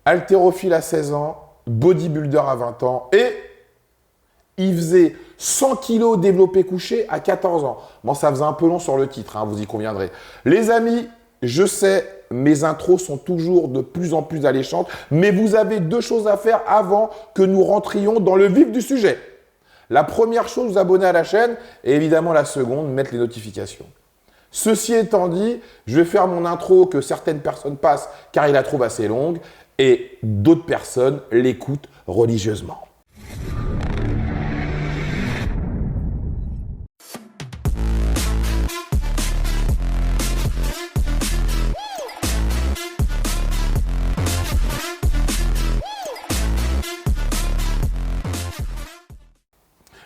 haltérophile à 16 ans, bodybuilder à 20 ans et il faisait 100 kilos développé couché à 14 ans. Bon, ça faisait un peu long sur le titre, hein, vous y conviendrez. Les amis, je sais, mes intros sont toujours de plus en plus alléchantes, mais vous avez deux choses à faire avant que nous rentrions dans le vif du sujet. La première chose, vous abonner à la chaîne et évidemment la seconde, mettre les notifications. Ceci étant dit, je vais faire mon intro que certaines personnes passent car ils la trouvent assez longue et d'autres personnes l'écoutent religieusement.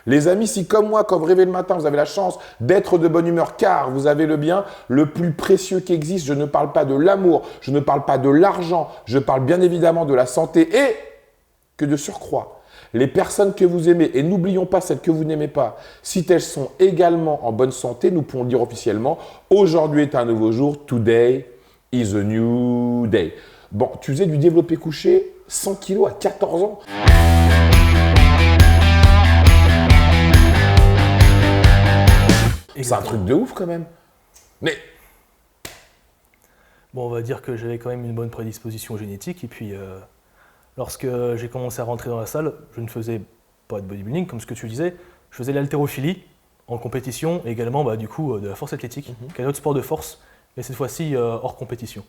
Les amis, si comme moi, quand vous rêvez le matin, vous avez la chance d'être de bonne humeur car vous avez le bien le plus précieux qui existe, je ne parle pas de l'amour, je ne parle pas de l'argent, je parle bien évidemment de la santé et que de surcroît, les personnes que vous aimez, et n'oublions pas celles que vous n'aimez pas, si elles sont également en bonne santé, nous pouvons le dire officiellement, aujourd'hui est un nouveau jour, today is a new day. Bon, tu faisais du développé couché, 100 kilos à 14 ans. C'est un truc de ouf quand même. Mais bon, on va dire que j'avais quand même une bonne prédisposition génétique. Et puis, lorsque j'ai commencé à rentrer dans la salle, je ne faisais pas de bodybuilding, comme ce que tu disais. Je faisais de l'haltérophilie en compétition et également de la force athlétique, qui est un autre sport de force, mais cette fois-ci hors compétition.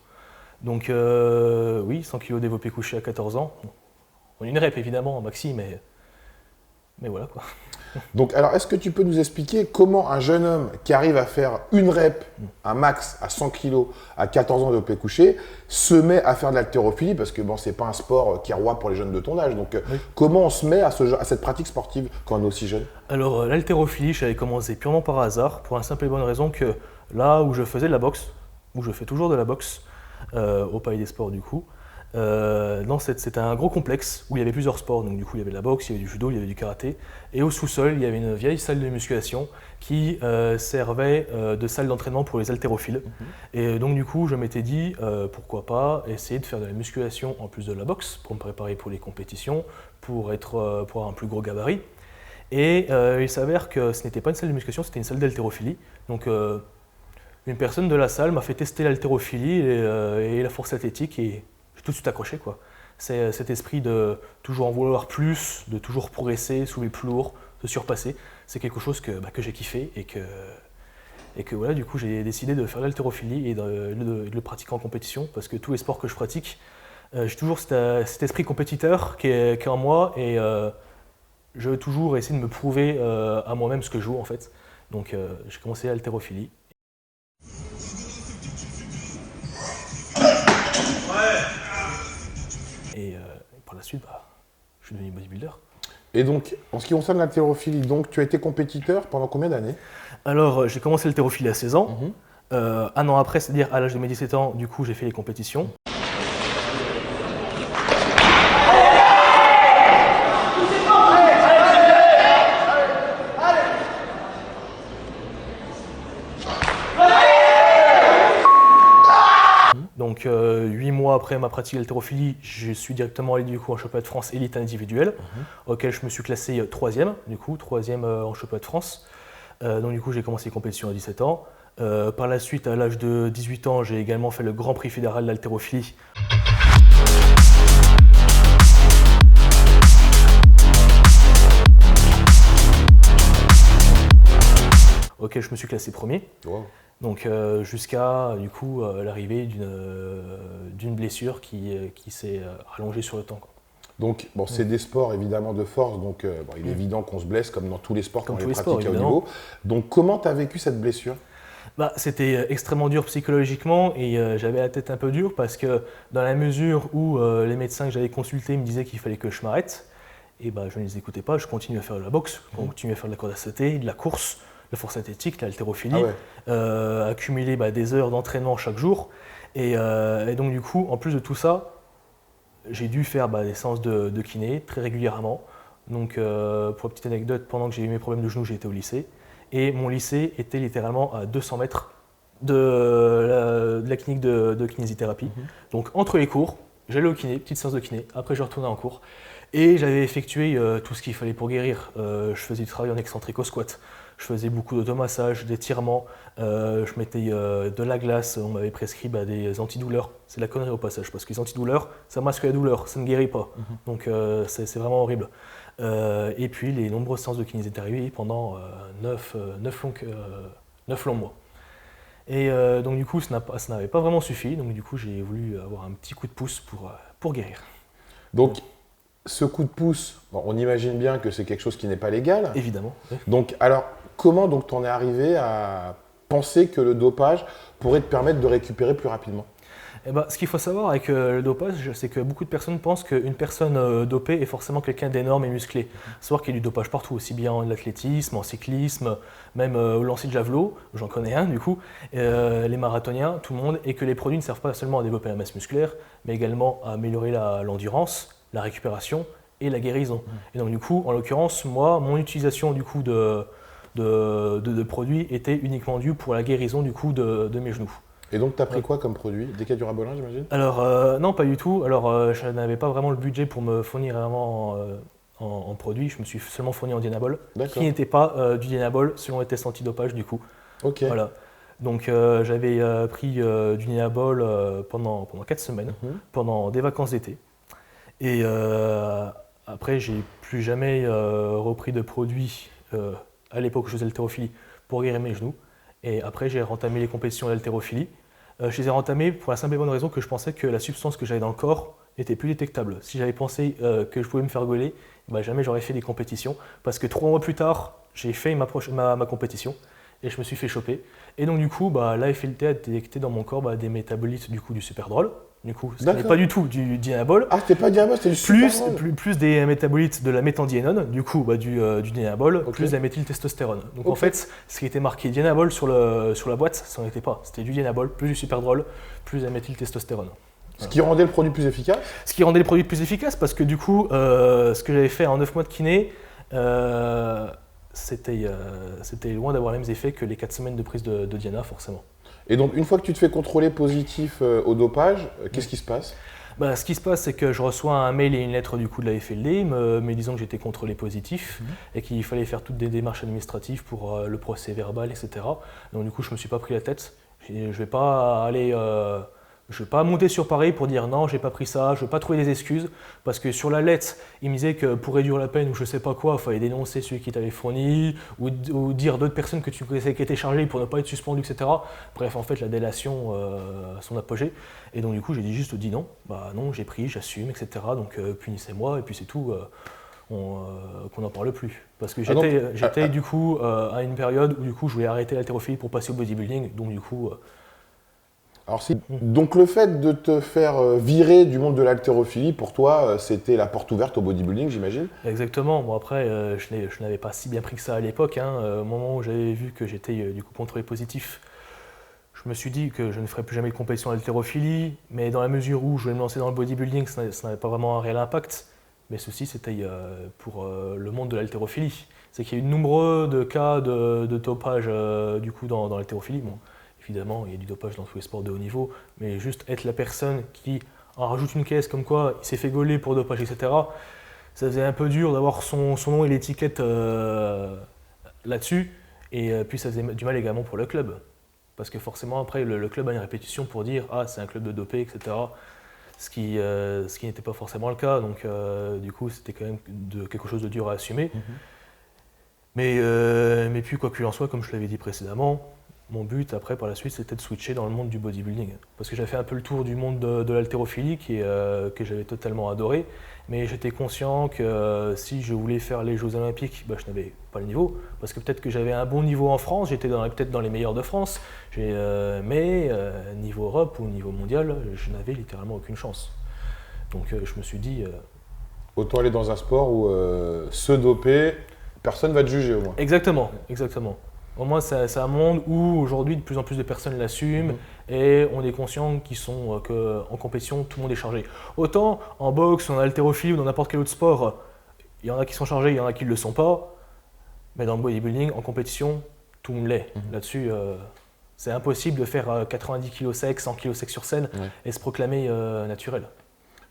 Donc, oui, 100 kg développé couché à 14 ans. On a une rep évidemment en maxi, mais voilà quoi. Donc, alors, est-ce que tu peux nous expliquer comment un jeune homme qui arrive à faire une rep, un max à 100 kg à 14 ans de développé couché, se met à faire de l'haltérophilie? Parce que bon, c'est pas un sport qui est roi pour les jeunes de ton âge. Donc, oui. Comment on se met à cette pratique sportive quand on est aussi jeune? Alors, l'haltérophilie, j'avais commencé purement par hasard, pour la simple et bonne raison que là où je faisais de la boxe, où je fais toujours de la boxe, au Palais des Sports du coup, c'était un gros complexe où il y avait plusieurs sports. Donc du coup il y avait de la boxe, il y avait du judo, il y avait du karaté, et au sous-sol il y avait une vieille salle de musculation qui servait de salle d'entraînement pour les haltérophiles. Et donc du coup je m'étais dit pourquoi pas essayer de faire de la musculation en plus de la boxe pour me préparer pour les compétitions, pour avoir un plus gros gabarit. Et il s'avère que ce n'était pas une salle de musculation, c'était une salle d'haltérophilie. Donc une personne de la salle m'a fait tester l'haltérophilie et la force athlétique et j'ai tout de suite accroché quoi. C'est cet esprit de toujours en vouloir plus, de toujours progresser, soulever plus lourd, de surpasser. C'est quelque chose que j'ai kiffé et que voilà, du coup j'ai décidé de faire l'haltérophilie et de le pratiquer en compétition parce que tous les sports que je pratique, j'ai toujours cet esprit compétiteur qui est en moi et je veux toujours essayer de me prouver à moi-même ce que je joue en fait. Donc j'ai commencé l'haltérophilie. Et par la suite, je suis devenu bodybuilder. Et donc, en ce qui concerne l'haltérophilie, donc tu as été compétiteur pendant combien d'années? Alors, j'ai commencé l'haltérophilie à 16 ans. Un an après, c'est-à-dire à l'âge de mes 17 ans, du coup, j'ai fait les compétitions. Donc 8 mois après ma pratique d'haltérophilie, je suis directement allé du coup en championnat de France élite individuelle, auquel je me suis classé 3e, en championnat de France. Donc du coup j'ai commencé les compétitions à 17 ans. Par la suite, à l'âge de 18 ans, j'ai également fait le Grand Prix fédéral de l'haltérophilie. Auquel je me suis classé premier. Wow. Donc jusqu'à du coup l'arrivée d'une blessure qui s'est rallongée sur le temps. Donc bon, c'est des sports évidemment de force, donc il est évident qu'on se blesse comme dans tous les sports quand on les pratique à haut niveau. Donc comment tu as vécu cette blessure? C'était extrêmement dur psychologiquement et j'avais la tête un peu dure parce que dans la mesure où les médecins que j'avais consultés me disaient qu'il fallait que je m'arrête, et je ne les écoutais pas, je continuais à faire de la boxe, je continuais à faire de la corde à sauter, de la course, la force athlétique, l'haltérophilie, accumuler des heures d'entraînement chaque jour. Et donc du coup, en plus de tout ça, j'ai dû faire des séances de kiné très régulièrement. Donc pour une petite anecdote, pendant que j'ai eu mes problèmes de genoux, j'étais au lycée. Et mon lycée était littéralement à 200 mètres de la clinique de kinésithérapie. Donc entre les cours, j'allais au kiné, petite séance de kiné, après je retournais en cours, et j'avais effectué tout ce qu'il fallait pour guérir. Je faisais du travail en excentrique au squat, je faisais beaucoup d'automassage, d'étirements, je mettais de la glace, on m'avait prescrit des antidouleurs. C'est de la connerie au passage, parce que les antidouleurs, ça masque la douleur, ça ne guérit pas. Donc c'est vraiment horrible. Et puis les nombreuses séances de kinésithérapie pendant 9 longs mois. Et donc du coup, ça n'avait pas vraiment suffi, donc du coup j'ai voulu avoir un petit coup de pouce pour guérir. Donc, ce coup de pouce, bon, on imagine bien que c'est quelque chose qui n'est pas légal. Évidemment. Oui. Donc, alors, comment donc t'en es arrivé à penser que le dopage pourrait te permettre de récupérer plus rapidement? Eh ben, ce qu'il faut savoir avec le dopage, c'est que beaucoup de personnes pensent qu'une personne dopée est forcément quelqu'un d'énorme et musclé. Il faut savoir qu'il y a du dopage partout, aussi bien en athlétisme, en cyclisme, même au lancer de javelot, j'en connais un du coup, les marathoniens, tout le monde, et que les produits ne servent pas seulement à développer la masse musculaire, mais également à améliorer l'endurance, la récupération et la guérison. Et donc du coup, en l'occurrence, moi, mon utilisation du coup de produits était uniquement due pour la guérison du coup de mes genoux. Et donc, tu as pris quoi comme produit? Décadurabolin, j'imagine? Alors, non, pas du tout. Alors, je n'avais pas vraiment le budget pour me fournir vraiment en produits. Je me suis seulement fourni en Dianabol, qui n'était pas du Dianabol selon les tests antidopage du coup. Ok. Voilà. Donc, j'avais pris du Dianabol pendant 4 semaines, pendant des vacances d'été. Et après, j'ai plus jamais repris de produits à l'époque où je faisais l'haltérophilie pour guérir mes genoux. Et après, j'ai entamé les compétitions d'haltérophilie. Je les ai entamées pour la simple et bonne raison que je pensais que la substance que j'avais dans le corps était plus détectable. Si j'avais pensé que je pouvais me faire gauler, jamais j'aurais fait des compétitions. Parce que 3 mois plus tard, j'ai fait ma compétition et je me suis fait choper. Et donc du coup, l'AFLT a détecté dans mon corps des métabolites du coup du Superdrol. Du coup, ce n'est pas du tout du Dianabol. Ah, c'était pas Dianabol, c'était du Superdrol. Plus des métabolites de la méthandiénone, du coup du Dianabol, plus de la méthyltestostérone. Donc en fait, ce qui était marqué Dianabol sur la boîte, ça n'en était pas. C'était du Dianabol, plus du Superdrol, plus de la méthyltestostérone. Ce qui rendait le produit plus efficace? Ce qui rendait le produit plus efficace parce que du coup, ce que j'avais fait en 9 mois de kiné, c'était loin d'avoir les mêmes effets que les 4 semaines de prise de Diana, forcément. Et donc, une fois que tu te fais contrôler positif au dopage, qu'est-ce qui se passe? Ce qui se passe, c'est que je reçois un mail et une lettre du coup de la FLD me disant que j'étais contrôlé positif et qu'il fallait faire toutes des démarches administratives pour le procès verbal, etc. Donc du coup, je ne me suis pas pris la tête. Je ne vais pas aller... je ne vais pas monter sur Paris pour dire non, j'ai pas pris ça, je ne vais pas trouver des excuses, parce que sur la lettre, il me disait que pour réduire la peine ou je ne sais pas quoi, il fallait dénoncer celui qui t'avait fourni, ou dire d'autres personnes que tu connaissais qui étaient chargées pour ne pas être suspendu, etc. Bref, en fait, la délation à son apogée. Et donc du coup, j'ai juste dit non, non, j'ai pris, j'assume, etc. Donc punissez-moi, et puis c'est tout, qu'on n'en parle plus. Parce que j'étais du coup à une période où du coup, je voulais arrêter l'haltérophilie pour passer au bodybuilding, donc du coup... Alors, donc le fait de te faire virer du monde de l'haltérophilie, pour toi, c'était la porte ouverte au bodybuilding, j'imagine? Exactement. Bon, après, je n'avais pas si bien pris que ça à l'époque. Au moment où j'avais vu que j'étais du coup contrôlé positif, je me suis dit que je ne ferais plus jamais de compétition d'haltérophilie, mais dans la mesure où je vais me lancer dans le bodybuilding, ça n'avait pas vraiment un réel impact. Mais ceci, c'était pour le monde de l'haltérophilie. C'est qu'il y a eu de nombreux cas de dopage du coup dans l'haltérophilie. Bon, évidemment, il y a du dopage dans tous les sports de haut niveau, mais juste être la personne qui en rajoute une caisse comme quoi il s'est fait gauler pour dopage, etc., ça faisait un peu dur d'avoir son nom et l'étiquette là-dessus, et puis ça faisait du mal également pour le club. Parce que forcément, après, le club a une répétition pour dire « Ah, c'est un club de dopés, etc. » Ce qui n'était pas forcément le cas, donc du coup, c'était quand même quelque chose de dur à assumer. Mais puis, quoi qu'il en soit, comme je l'avais dit précédemment, mon but après par la suite c'était de switcher dans le monde du bodybuilding. Parce que j'avais fait un peu le tour du monde de l'haltérophilie que j'avais totalement adoré. Mais j'étais conscient que si je voulais faire les Jeux Olympiques, je n'avais pas le niveau. Parce que peut-être que j'avais un bon niveau en France, j'étais peut-être dans les meilleurs de France. Mais niveau Europe ou niveau mondial, je n'avais littéralement aucune chance. Donc je me suis dit... autant aller dans un sport où se doper, personne ne va te juger au moins. Exactement, exactement. Au moins, c'est un monde où aujourd'hui de plus en plus de personnes l'assument et on est conscient qu'ils sont qu'en compétition, tout le monde est chargé. Autant en boxe, en haltérophilie ou dans n'importe quel autre sport, il y en a qui sont chargés, il y en a qui ne le sont pas. Mais dans le bodybuilding, en compétition, tout le monde l'est. Là-dessus, c'est impossible de faire 90 kg sec, 100 kg sec sur scène et se proclamer naturel.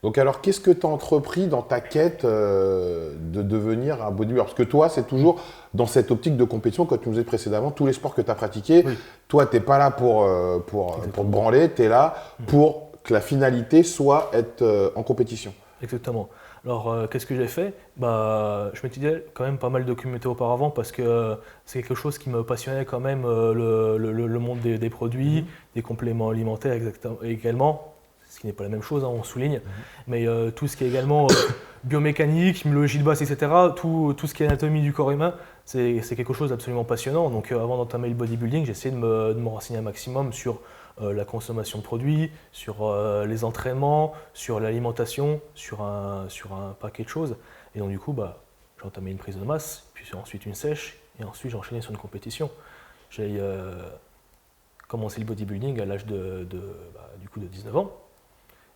Donc alors, qu'est-ce que tu as entrepris dans ta quête de devenir un bodybuilder? Parce que toi, c'est toujours dans cette optique de compétition, comme tu nous disais précédemment, tous les sports que tu as pratiqués, Oui. toi, tu n'es pas là pour te branler, tu es là pour que la finalité soit être en compétition. Exactement. Alors, qu'est-ce que j'ai fait? Je m'étais quand même pas mal documenté auparavant parce que c'est quelque chose qui me passionnait quand même, le monde des produits, des compléments alimentaires également, ce qui n'est pas la même chose, hein, on souligne, mais tout ce qui est également biomécanique, biologie de base, etc., tout ce qui est anatomie du corps humain, c'est quelque chose d'absolument passionnant. Donc, avant d'entamer le bodybuilding, j'ai essayé de me renseigner un maximum sur la consommation de produits, sur les entraînements, sur l'alimentation, sur un paquet de choses. Et donc du coup, j'ai entamé une prise de masse, puis ensuite une sèche, et ensuite j'ai enchaîné sur une compétition. J'ai commencé le bodybuilding à l'âge du coup de 19 ans.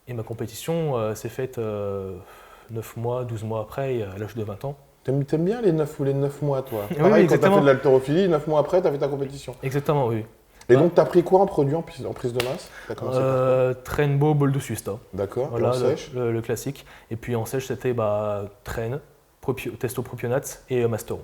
Et ma compétition s'est faite 9 mois, 12 mois après, à l'âge de 20 ans. T'aimes bien les 9 mois, toi? Oui, Pareil, quand tu as exactement. fait de l'haltérophilie, 9 mois après, tu as fait ta compétition. Exactement, oui. Et donc, tu as pris quoi en produit en prise de masse? T'as commencé par quoi? Trainbo, bol de Susta. D'accord, Voilà, et en sèche? le classique. Et puis en sèche, c'était Train, Testopropionate et Masteron.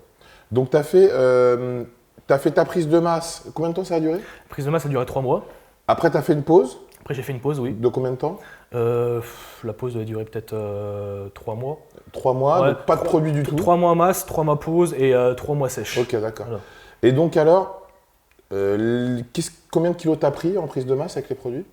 Donc, tu as fait ta prise de masse. Combien de temps ça a duré? La prise de masse a duré 3 mois. Après, tu as fait une pause? Après, j'ai fait une pause, oui. De combien de temps? La pause a duré peut-être 3 mois. 3 mois, Ouais, donc pas de produit du tout? 3 mois masse, 3 mois pause et 3 mois sèche. Ok, d'accord. Voilà. Et donc, alors, combien de kilos t'as pris en prise de masse avec les produits?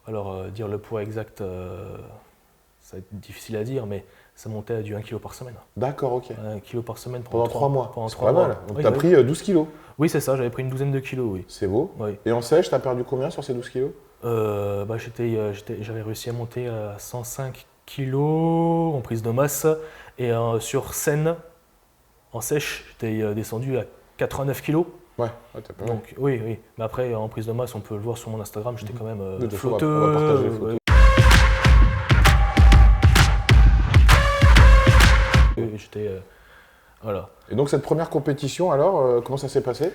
Alors, dire le poids exact, ça va être difficile à dire, mais ça montait à du 1 kg par semaine. D'accord, ok. 1 kg par semaine Pendant 3 mois. Pendant C'est 3 pas mois. mal. Donc, Oui, tu as oui. pris 12 kilos. Oui, c'est ça, j'avais pris une douzaine de kilos, oui. C'est beau. Oui. Et en sèche, tu as perdu combien sur ces 12 kilos? J'avais réussi à monter à 105 kilos en prise de masse et sur scène, en sèche, j'étais descendu à 89 kilos. Ouais, t'as pas mal. Donc oui, oui. Mais après, en prise de masse, on peut le voir sur mon Instagram, j'étais quand même De toute façon, on va flotteux. partager les photos. J'étais voilà. Et donc, cette première compétition, alors, comment ça s'est passé?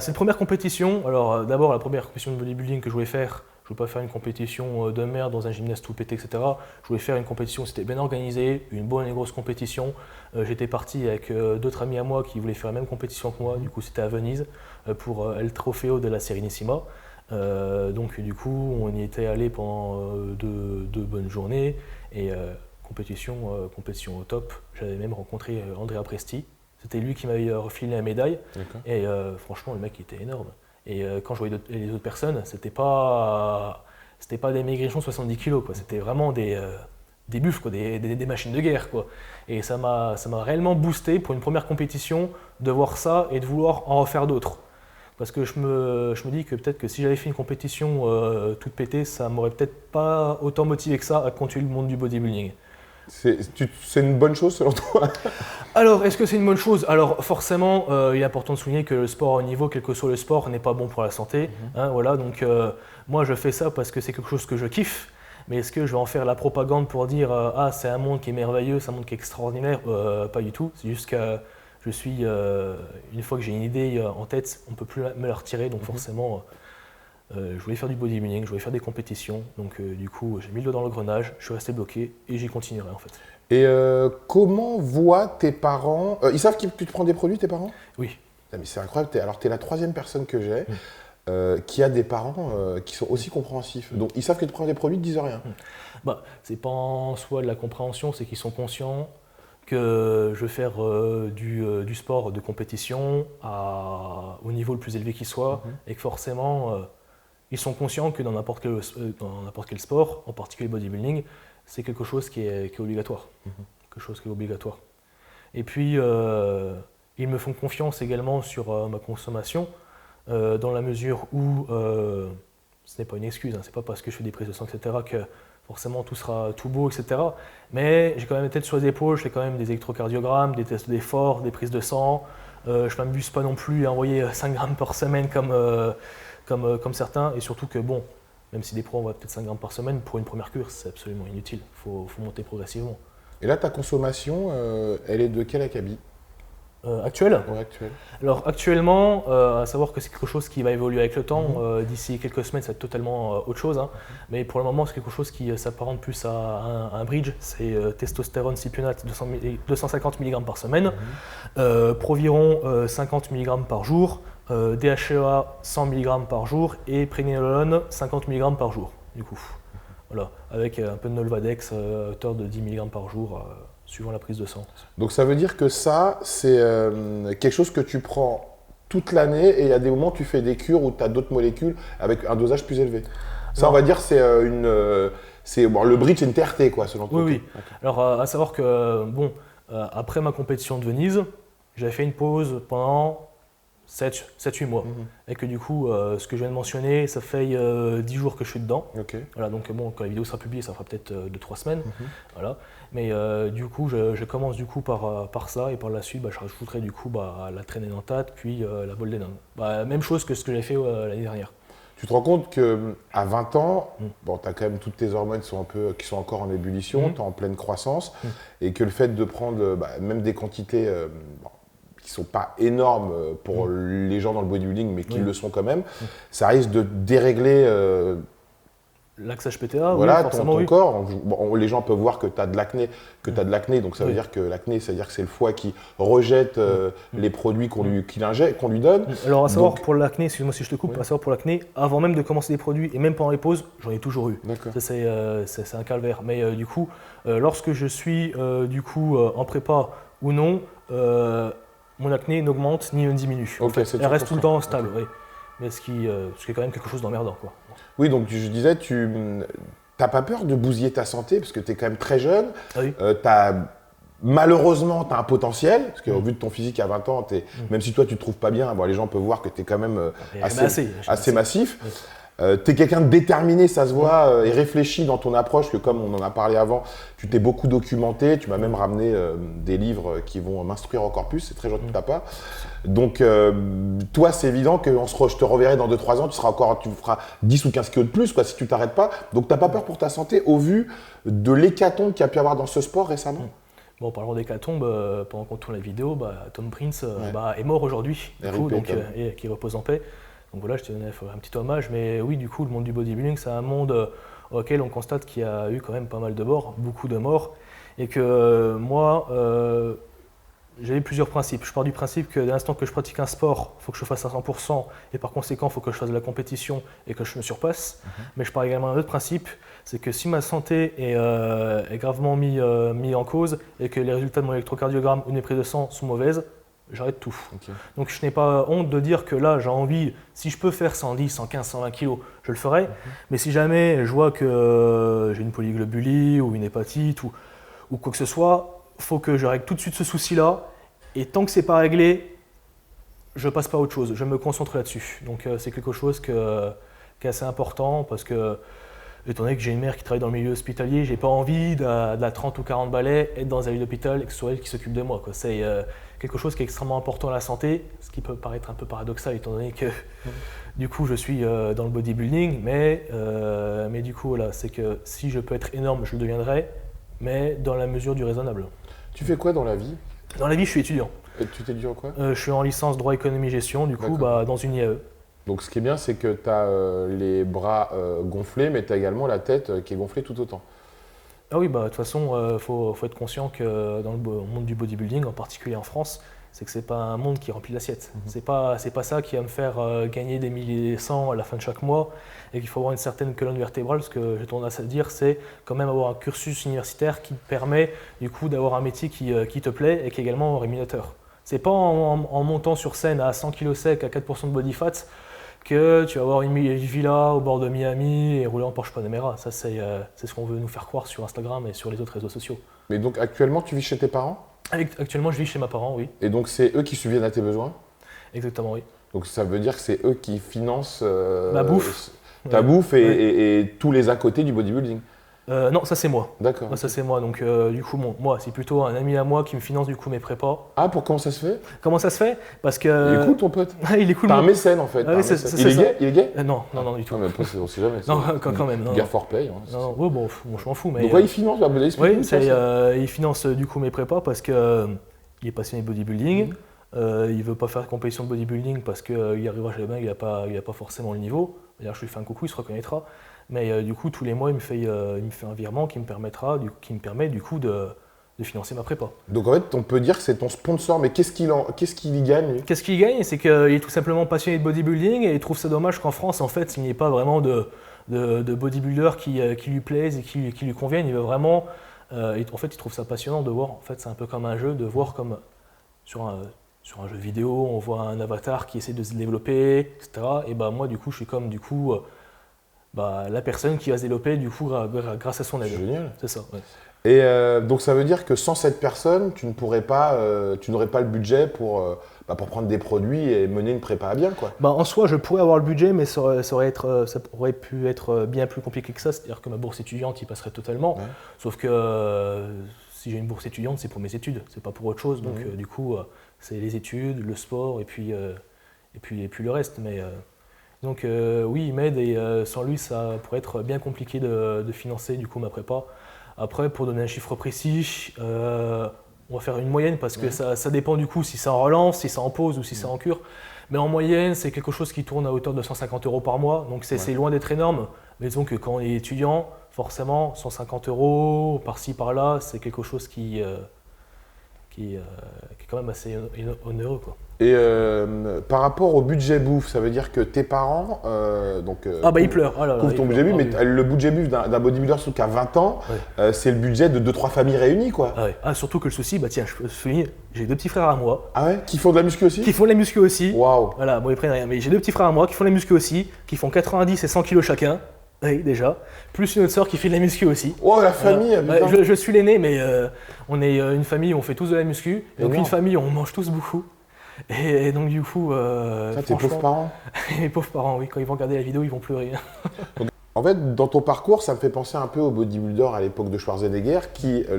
Cette première compétition, alors d'abord la première compétition de bodybuilding que je voulais faire, je voulais pas faire une compétition de merde dans un gymnase tout pété, etc. Je voulais faire une compétition, c'était bien organisé, une bonne et grosse compétition. J'étais parti avec d'autres amis à moi qui voulaient faire la même compétition que moi, du coup c'était à Venise, pour El Trofeo de la Serenissima. Donc du coup on y était allé pendant deux bonnes journées et compétition au top. J'avais même rencontré Andrea Presti. C'était lui qui m'avait refilé la médaille. D'accord. Et franchement, le mec il était énorme. Et quand je voyais les autres personnes, c'était pas des maigrichons de 70 kilos, quoi. C'était vraiment des buffles, quoi, des machines de guerre, quoi. Et ça m'a réellement boosté pour une première compétition de voir ça et de vouloir en refaire d'autres. Parce que je me dis que peut-être que si j'avais fait une compétition toute pétée, ça m'aurait peut-être pas autant motivé que ça à continuer le monde du bodybuilding. C'est une bonne chose selon toi? Alors, est-ce que c'est une bonne chose? Alors, forcément, il est important de souligner que le sport à haut niveau, quel que soit le sport, n'est pas bon pour la santé. Hein, voilà, donc moi, je fais ça parce que c'est quelque chose que je kiffe. Mais est-ce que je vais en faire la propagande pour dire ah, c'est un monde qui est merveilleux, c'est un monde qui est extraordinaire? Pas du tout. C'est juste que je suis, une fois que j'ai une idée en tête, on ne peut plus me la retirer. Donc, forcément, je voulais faire du bodybuilding, je voulais faire des compétitions. Donc, du coup, j'ai mis le doigt dans l'engrenage, je suis resté bloqué et j'y continuerai en fait. Et comment voient tes parents? Ils savent que tu te prends des produits, tes parents? Oui. Ah, mais c'est incroyable. Alors, tu es la troisième personne que j'ai qui a des parents qui sont aussi compréhensifs. Donc, ils savent que tu prends des produits, ils ne disent rien. C'est pas en soi de la compréhension, c'est qu'ils sont conscients que je vais faire du sport de compétition au niveau le plus élevé qui soit, et que forcément, ils sont conscients que dans n'importe quel sport, en particulier le bodybuilding, c'est quelque chose qui est obligatoire. Quelque chose qui est obligatoire. Et puis, ils me font confiance également sur ma consommation, dans la mesure où ce n'est pas une excuse, hein, c'est pas parce que je fais des prises de sang, etc., que forcément tout sera tout beau, etc. Mais j'ai quand même la tête sur les épaules, je fais quand même des électrocardiogrammes, des tests d'effort, des prises de sang. Je ne m'amuse pas non plus à envoyer 5 grammes par semaine comme certains, et surtout que bon, même si des pros envoient peut-être 5 grammes par semaine, pour une première cure, c'est absolument inutile. Il faut monter progressivement. Et là, ta consommation, elle est de quel acabit? Actuel. Ouais, actuel. Alors actuellement, à savoir que c'est quelque chose qui va évoluer avec le temps. D'ici quelques semaines, ça va être totalement autre chose. Hein. Mais pour le moment, c'est quelque chose qui s'apparente plus à un bridge. C'est testostérone cypionate 250 mg par semaine, Proviron 50 mg par jour, DHEA 100 mg par jour et Pregnenolone 50 mg par jour. Du coup, voilà, avec un peu de Nolvadex à hauteur de 10 mg par jour. Suivant la prise de sang. Donc ça veut dire que ça, c'est quelque chose que tu prends toute l'année et il y a des moments où tu fais des cures où tu as d'autres molécules avec un dosage plus élevé. Ça, on va dire, c'est le bridge, c'est une TRT, quoi, selon toi. Oui, oui. Okay. Alors, à savoir que, après ma compétition de Venise, j'avais fait une pause pendant 7-8 mois. Et que du coup, ce que je viens de mentionner, ça fait 10 jours que je suis dedans. Okay. Voilà, donc quand la vidéo sera publiée, ça fera peut-être 2-3 semaines. Voilà. Mais du coup, je commence du coup par ça et par la suite, je rajouterai du coup la traînée dentate, puis la bol d'énone. Même chose que ce que j'ai fait l'année dernière. Tu te rends compte qu'à 20 ans, tu as quand même toutes tes hormones qui sont encore en ébullition, tu es en pleine croissance, et que le fait de prendre même des quantités qui ne sont pas énormes pour les gens dans le bodybuilding, mais qui le sont quand même, ça risque de dérégler l'axe HPTA, voilà, oui, ton corps. Les gens peuvent voir que tu as de l'acné, donc ça veut dire que l'acné, c'est-à-dire que c'est le foie qui rejette les produits qu'on lui donne. Alors à savoir pour l'acné, excuse-moi si je te coupe, à savoir pour l'acné, avant même de commencer les produits et même pendant les pauses, j'en ai toujours eu. Ça, c'est un calvaire. Mais du coup, lorsque je suis en prépa ou non, mon acné n'augmente ni ne diminue. Elle reste tout le temps stable. Oui. Mais ce qui est quand même quelque chose d'emmerdant, quoi. Oui, donc je disais, tu n'as pas peur de bousiller ta santé parce que tu es quand même très jeune. Ah oui. Malheureusement, tu as un potentiel, parce qu'au vu de ton physique à 20 ans, même si toi tu ne te trouves pas bien, les gens peuvent voir que tu es quand même assez massif. Oui. Tu es quelqu'un de déterminé, ça se voit, et réfléchi dans ton approche, que comme on en a parlé avant, tu t'es beaucoup documenté, tu m'as même ramené des livres qui vont m'instruire encore plus, c'est très gentil de ta part. Donc, toi, c'est évident que je te reverrai dans 2-3 ans, tu feras 10 ou 15 kilos de plus, quoi, si tu t'arrêtes pas. Donc, tu n'as pas peur pour ta santé au vu de l'hécatombe qu'il y a pu avoir dans ce sport récemment? Bon, parlant d'hécatombe, pendant qu'on tourne la vidéo, Tom Prince est mort aujourd'hui, et qui repose en paix. Donc voilà, je te donnais un petit hommage, mais oui, du coup, le monde du bodybuilding, c'est un monde auquel on constate qu'il y a eu quand même pas mal de morts, beaucoup de morts, et que moi, j'avais plusieurs principes. Je pars du principe que dès l'instant que je pratique un sport, il faut que je fasse à 100%, et par conséquent, il faut que je fasse de la compétition et que je me surpasse. Mais je pars également d'un autre principe, c'est que si ma santé est gravement mise en cause, et que les résultats de mon électrocardiogramme ou de mes prises de sang sont mauvaises, j'arrête tout. Donc je n'ai pas honte de dire que là j'ai envie, si je peux faire 110, 115, 120 kg, je le ferai. Mais si jamais je vois que j'ai une polyglobulie ou une hépatite ou quoi que ce soit, il faut que je règle tout de suite ce souci-là. Et tant que ce n'est pas réglé, je passe pas à autre chose, je me concentre là-dessus. Donc c'est quelque chose qui est assez important parce que, étant donné que j'ai une mère qui travaille dans le milieu hospitalier, j'ai pas envie de la 30 ou 40 balais, être dans un lit d'hôpital et que ce soit elle qui s'occupe de moi, quoi. C'est quelque chose qui est extrêmement important à la santé, ce qui peut paraître un peu paradoxal étant donné que du coup je suis dans le bodybuilding, mais du coup voilà, c'est que si je peux être énorme, je le deviendrai, mais dans la mesure du raisonnable. Tu fais quoi dans la vie? Dans la vie, je suis étudiant. Et tu t'étudies en quoi? Je suis en licence droit économie gestion, du coup dans une IAE. Donc ce qui est bien, c'est que tu as les bras gonflés, mais tu as également la tête qui est gonflée tout autant. Ah oui, de toute façon, faut être conscient que dans le monde du bodybuilding, en particulier en France, c'est que c'est pas un monde qui remplit l'assiette. C'est pas ça qui va me faire gagner des milliers et des cents à la fin de chaque mois et qu'il faut avoir une certaine colonne vertébrale. Ce que j'ai tendance à dire, c'est quand même avoir un cursus universitaire qui te permet du coup d'avoir un métier qui te plaît et qui est également rémunérateur. C'est pas en montant sur scène à 100 kg sec à 4% de body fat que tu vas avoir une villa au bord de Miami et rouler en Porsche Panamera. Ça, c'est ce qu'on veut nous faire croire sur Instagram et sur les autres réseaux sociaux. Mais donc actuellement, tu vis chez tes parents? Actuellement, je vis chez mes parents, oui. Et donc c'est eux qui subviennent à tes besoins? Exactement, oui. Donc ça veut dire que c'est eux qui financent ma bouffe. Ta bouffe et tous les à côté du bodybuilding? Non, ça c'est moi. D'accord. Ça c'est moi. Donc du coup, moi, c'est plutôt un ami à moi qui me finance du coup mes prépas. Ah, comment ça se fait? Comment ça se fait? Parce que. Il est cool ton pote. Il est cool. T'as un mécène en fait. Ah, oui, il est gay? Non, du tout. Non, mais on sait jamais. Non, quand même. Guerre for play. Hein, non, bon, je m'en fous. Mais, donc il finance la oui, il finance du coup mes prépas parce que il est passionné de bodybuilding. il veut pas faire de compétition de bodybuilding parce qu'il n'y arrivera jamais, il n'a pas forcément le niveau. D'ailleurs, je lui fais un coucou, il se reconnaîtra. Mais du coup, tous les mois, il me fait un virement qui me permet du coup de financer ma prépa. Donc en fait, on peut dire que c'est ton sponsor, mais qu'est-ce qu'il y gagne lui? Qu'est-ce qu'il gagne? C'est qu'il est tout simplement passionné de bodybuilding et il trouve ça dommage qu'en France, en fait, il n'y ait pas vraiment de bodybuilders qui lui plaisent et qui lui conviennent. Il veut vraiment, en fait, il trouve ça passionnant de voir. En fait, c'est un peu comme un jeu, de voir comme sur un jeu vidéo, on voit un avatar qui essaie de se développer, etc. Et bah moi, du coup, je suis comme la personne qui va se développer du coup grâce à son aide. Génial. C'est ça. Ouais. Et donc ça veut dire que sans cette personne, tu n'aurais pas le budget pour prendre des produits et mener une prépa à bien, quoi. En soi, je pourrais avoir le budget, mais ça aurait pu être bien plus compliqué que ça. C'est-à-dire que ma bourse étudiante y passerait totalement. Ouais. Sauf que si j'ai une bourse étudiante, c'est pour mes études, c'est pas pour autre chose. Donc du coup, c'est les études, le sport et puis le reste. Mais donc oui, il m'aide et sans lui, ça pourrait être bien compliqué de financer du coup ma prépa. Après, pour donner un chiffre précis, on va faire une moyenne parce que ça dépend du coup si c'est en relance, si c'est en pause ou si c'est en cure. Mais en moyenne, c'est quelque chose qui tourne à hauteur de 150 € par mois. Donc c'est loin d'être énorme. Mais disons que quand on est étudiant, forcément, 150 € par-ci, par-là, c'est quelque chose qui est quand même assez onéreux, quoi. Et par rapport au budget bouffe, ça veut dire que tes parents ils pleurent. Couvrent ton budget bouffe, mais le budget bouffe d'un bodybuilder surtout qui a 20 ans, c'est le budget de 2-3 familles réunies, quoi. Surtout que le souci, tiens, je peux souligner, j'ai 2 petits frères à moi. Ah ouais? Qui font de la muscu aussi? Qui font de la muscu aussi. Waouh. Voilà, bon, ils prennent rien, mais j'ai 2 petits frères à moi qui font de la muscu aussi, qui font 90 et 100 kg chacun. Oui, déjà. Plus une autre sœur qui fait de la muscu aussi. Oh, la famille! Je suis l'aîné, mais on est une famille où on fait tous de la muscu. Et donc une famille où on mange tous beaucoup. Et donc du coup, tes pauvres parents. Mes pauvres parents, oui, quand ils vont regarder la vidéo, ils vont pleurer. Donc, en fait, dans ton parcours, ça me fait penser un peu au bodybuilder à l'époque de Schwarzenegger,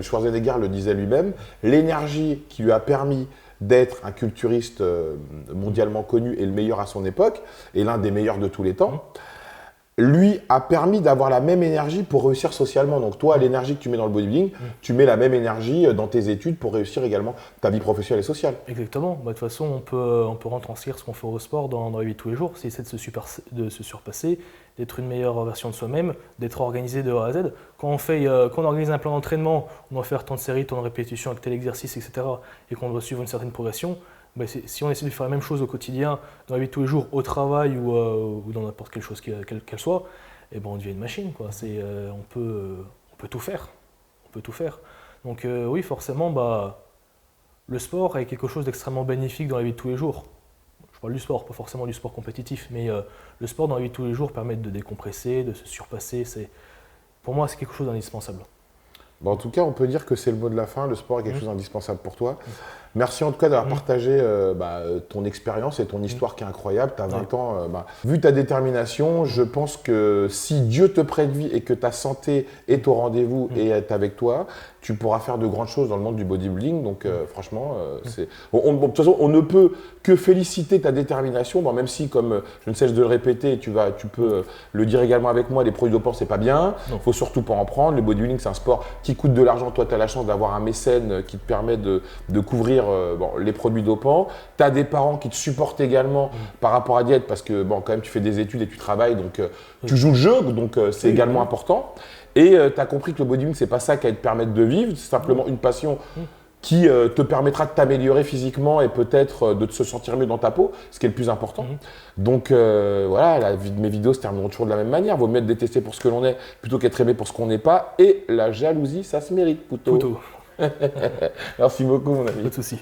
Schwarzenegger le disait lui-même, l'énergie qui lui a permis d'être un culturiste mondialement connu et le meilleur à son époque, et l'un des meilleurs de tous les temps, lui a permis d'avoir la même énergie pour réussir socialement. Donc toi, l'énergie que tu mets dans le bodybuilding, tu mets la même énergie dans tes études pour réussir également ta vie professionnelle et sociale. Exactement. De toute façon, on peut retranscrire ce qu'on fait au sport dans la vie de tous les jours. C'est essayer de se surpasser, d'être une meilleure version de soi-même, d'être organisé de A à Z. Quand on organise un plan d'entraînement, on doit faire tant de séries, tant de répétitions avec tel exercice, etc. et qu'on doit suivre une certaine progression, si on essaie de faire la même chose au quotidien, dans la vie de tous les jours, au travail ou dans n'importe quelle chose qu'elle soit, on devient une machine, quoi. On peut tout faire. On peut tout faire. Donc oui, forcément, le sport est quelque chose d'extrêmement bénéfique dans la vie de tous les jours. Je parle du sport, pas forcément du sport compétitif, mais le sport dans la vie de tous les jours permet de décompresser, de se surpasser. Pour moi, c'est quelque chose d'indispensable. En tout cas, on peut dire que c'est le mot de la fin. Le sport est quelque chose d'indispensable pour toi. Merci en tout cas d'avoir partagé ton expérience et ton histoire qui est incroyable. Tu as 20 ans. Vu ta détermination, je pense que si Dieu te prête vie et que ta santé est au rendez-vous et est avec toi, tu pourras faire de grandes choses dans le monde du bodybuilding. Donc franchement, de toute façon, on ne peut que féliciter ta détermination. Même si, comme je ne cesse de le répéter, tu peux le dire également avec moi, les produits dopants, c'est pas bien. Il ne faut surtout pas en prendre. Le bodybuilding, c'est un sport qui coûte de l'argent. Toi, tu as la chance d'avoir un mécène qui te permet de couvrir les produits dopants. Tu as des parents qui te supportent également par rapport à diète parce que quand même tu fais des études et tu travailles, donc tu joues le jeu, donc c'est également important. Et tu as compris que le bodybuilding, c'est pas ça qui va te permettre de vivre, c'est simplement une passion qui te permettra de t'améliorer physiquement et peut-être de te sentir mieux dans ta peau, ce qui est le plus important. Donc voilà, mes vidéos se termineront toujours de la même manière. Vaut mieux être détesté pour ce que l'on est plutôt qu'être aimé pour ce qu'on n'est pas. Et la jalousie, ça se mérite, Pouto. Pouto. Merci beaucoup, mon ami. Pas de souci.